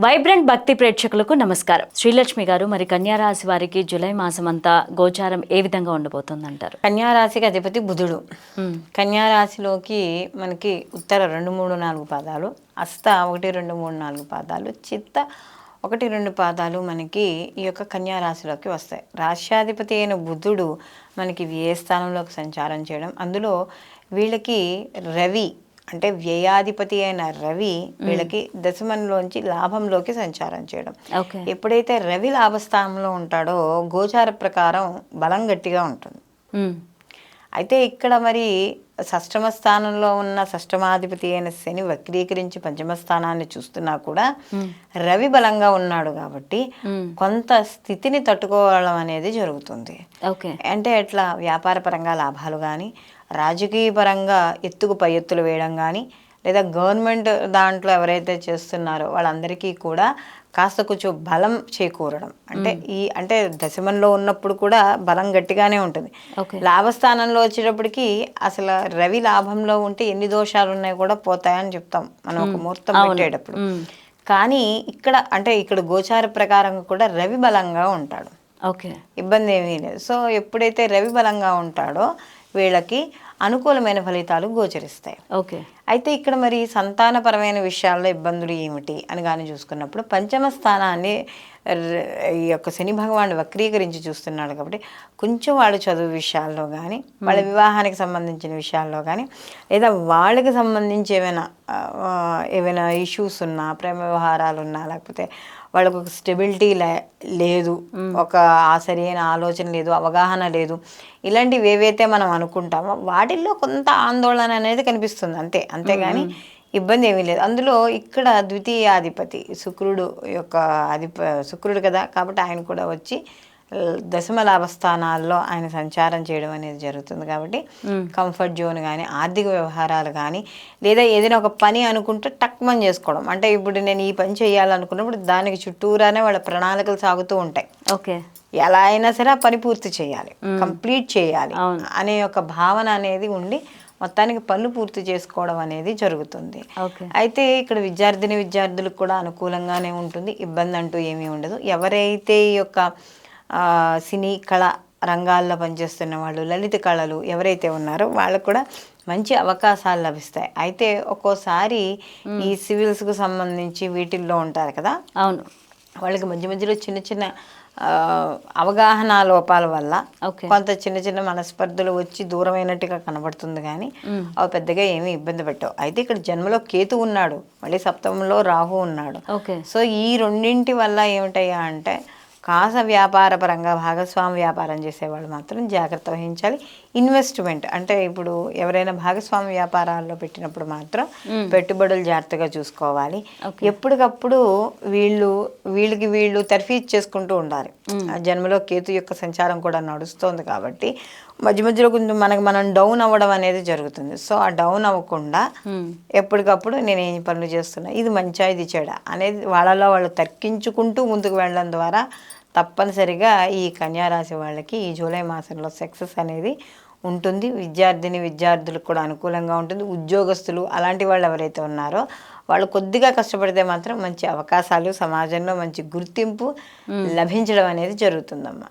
Vibrant భక్తి ప్రేక్షకులకు నమస్కారం. శ్రీలక్ష్మి గారు, మరి కన్యారాశి వారికి జూలై మాసం అంతా గోచారం ఏ విధంగా ఉండబోతుందంటారు? కన్యారాశికి అధిపతి బుధుడు. కన్యారాశిలోకి మనకి ఉత్తర 2, 3, 4 పాదాలు, హస్త 1, 2, 3, 4 పాదాలు, చిత్త 1, 2 పాదాలు మనకి ఈ యొక్క కన్యారాశిలోకి వస్తాయి. రాశ్యాధిపతి అయిన బుధుడు మనకి వ్యయ స్థానంలోకి సంచారం చేయడం, అందులో వీళ్ళకి రవి అంటే వ్యయాధిపతి అయిన రవి వీళ్ళకి దశమంలోంచి లాభంలోకి సంచారం చేయడం. ఎప్పుడైతే రవి లాభస్థానంలో ఉంటాడో గోచార ప్రకారం బలం గట్టిగా ఉంటుంది. అయితే ఇక్కడ మరి షష్టమ స్థానంలో ఉన్న షష్టమాధిపతి అయిన శని వక్రీకరించి పంచమ స్థానాన్ని చూస్తున్నా కూడా రవి బలంగా ఉన్నాడు కాబట్టి కొంత స్థితిని తట్టుకోవడం అనేది జరుగుతుంది. అంటే ఎట్లా వ్యాపార పరంగా లాభాలు కానీ, రాజకీయ పరంగా ఎత్తుకు పై ఎత్తులు వేయడం కానీ, లేదా గవర్నమెంట్ దాంట్లో ఎవరైతే చేస్తున్నారో వాళ్ళందరికీ కూడా కాస్త కొంచెం బలం చేకూరడం. అంటే దశమంలో ఉన్నప్పుడు కూడా బలం గట్టిగానే ఉంటుంది. లాభస్థానంలో వచ్చేటప్పటికి అసలు రవి లాభంలో ఉంటే ఎన్ని దోషాలు ఉన్నాయి కూడా పోతాయని చెప్తాం మనం ఒక ముహూర్తం పెట్టేటప్పుడు. కానీ ఇక్కడ గోచార ప్రకారం కూడా రవి బలంగా ఉంటాడు. ఇబ్బంది ఏమీ లేదు. సో ఎప్పుడైతే రవి బలంగా ఉంటాడో వీళ్ళకి అనుకూలమైన ఫలితాలు గోచరిస్తాయి. అయితే ఇక్కడ మరి సంతానపరమైన విషయాల్లో ఇబ్బందులు ఏమిటి అని కానీ చూసుకున్నప్పుడు పంచమ స్థానాన్ని ఈ యొక్క శని భగవానుడు వక్రీకరించి చూస్తున్నాడు కాబట్టి కొంచెం వాళ్ళ చదువు విషయాల్లో కానీ, వాళ్ళ వివాహానికి సంబంధించిన విషయాల్లో కానీ, లేదా వాళ్ళకి సంబంధించి ఏమైనా ఇష్యూస్ ఉన్నా, ప్రేమ వ్యవహారాలు ఉన్నా, లేకపోతే వాళ్ళకు ఒక స్టెబిలిటీ లేదు, ఒక సరైన ఆలోచన లేదు, అవగాహన లేదు, ఇలాంటివి ఏవైతే మనం అనుకుంటామో వాటిల్లో కొంత ఆందోళన అనేది కనిపిస్తుంది. అంతేగాని ఇబ్బంది ఏమీ లేదు. అందులో ఇక్కడ ద్వితీయాధిపతి శుక్రుడు శుక్రుడు కదా, కాబట్టి ఆయన కూడా వచ్చి దశమ లాభస్థానాల్లో ఆయన సంచారం చేయడం అనేది జరుగుతుంది. కాబట్టి కంఫర్ట్ జోన్ కానీ, ఆర్థిక వ్యవహారాలు కానీ, లేదా ఏదైనా ఒక పని అనుకుంటే టక్మని చేసుకోవడం. అంటే ఇప్పుడు నేను ఈ పని చేయాలనుకున్నప్పుడు దానికి చుట్టూరానే వాళ్ళ ప్రణాళికలు సాగుతూ ఉంటాయి. ఎలా అయినా సరే ఆ పని పూర్తి చేయాలి, కంప్లీట్ చేయాలి అనే ఒక భావన అనేది ఉండి మొత్తానికి పనులు పూర్తి చేసుకోవడం అనేది జరుగుతుంది. అయితే ఇక్కడ విద్యార్థులకు కూడా అనుకూలంగానే ఉంటుంది, ఇబ్బంది అంటూ ఏమీ ఉండదు. ఎవరైతే ఈ యొక్క సినీ కళ రంగాల్లో పనిచేస్తున్న వాళ్ళు, లలిత కళలు ఎవరైతే ఉన్నారో వాళ్ళకు కూడా మంచి అవకాశాలు లభిస్తాయి. అయితే ఒక్కోసారి ఈ సివిల్స్కు సంబంధించి వీటిల్లో ఉంటారు కదా, వాళ్ళకి మధ్యలో చిన్న అవగాహన లోపాల వల్ల కొంత చిన్న మనస్పర్ధలు వచ్చి దూరమైనట్టుగా కనబడుతుంది. కానీ అవి పెద్దగా ఏమీ ఇబ్బంది పెట్టవు. అయితే ఇక్కడ జన్మలో కేతు ఉన్నాడు, మళ్ళీ సప్తమంలో రాహు ఉన్నాడు. సో ఈ రెండింటి వల్ల ఏమిటయ్యా అంటే కాస్త వ్యాపార పరంగా భాగస్వామి వ్యాపారం చేసేవాళ్ళు మాత్రం జాగ్రత్త వహించాలి. ఇన్వెస్ట్మెంట్ అంటే ఇప్పుడు ఎవరైనా భాగస్వామి వ్యాపారాల్లో పెట్టినప్పుడు మాత్రం పెట్టుబడులు జాగ్రత్తగా చూసుకోవాలి. ఎప్పటికప్పుడు వీళ్ళు తర్ఫీదు చేసుకుంటూ ఉండాలి. జన్మలో కేతు యొక్క సంచారం కూడా నడుస్తోంది కాబట్టి మధ్యలో కొంచెం మనం డౌన్ అవ్వడం అనేది జరుగుతుంది. సో ఆ డౌన్ అవ్వకుండా ఎప్పటికప్పుడు నేను ఏం పనులు చేస్తున్నా, ఇది మంచా ఇది చెడా అనేది వాళ్ళలో వాళ్ళు తర్కించుకుంటూ ముందుకు వెళ్ళడం ద్వారా తప్పనిసరిగా ఈ కన్యారాశి వాళ్ళకి ఈ జూలై మాసంలో సక్సెస్ అనేది ఉంటుంది. విద్యార్థులకు కూడా అనుకూలంగా ఉంటుంది. ఉద్యోగస్తులు అలాంటి వాళ్ళు ఎవరైతే ఉన్నారో వాళ్ళు కొద్దిగా కష్టపడితే మాత్రం మంచి అవకాశాలు, సమాజంలో మంచి గుర్తింపు లభించడం అనేది జరుగుతుందమ్మా.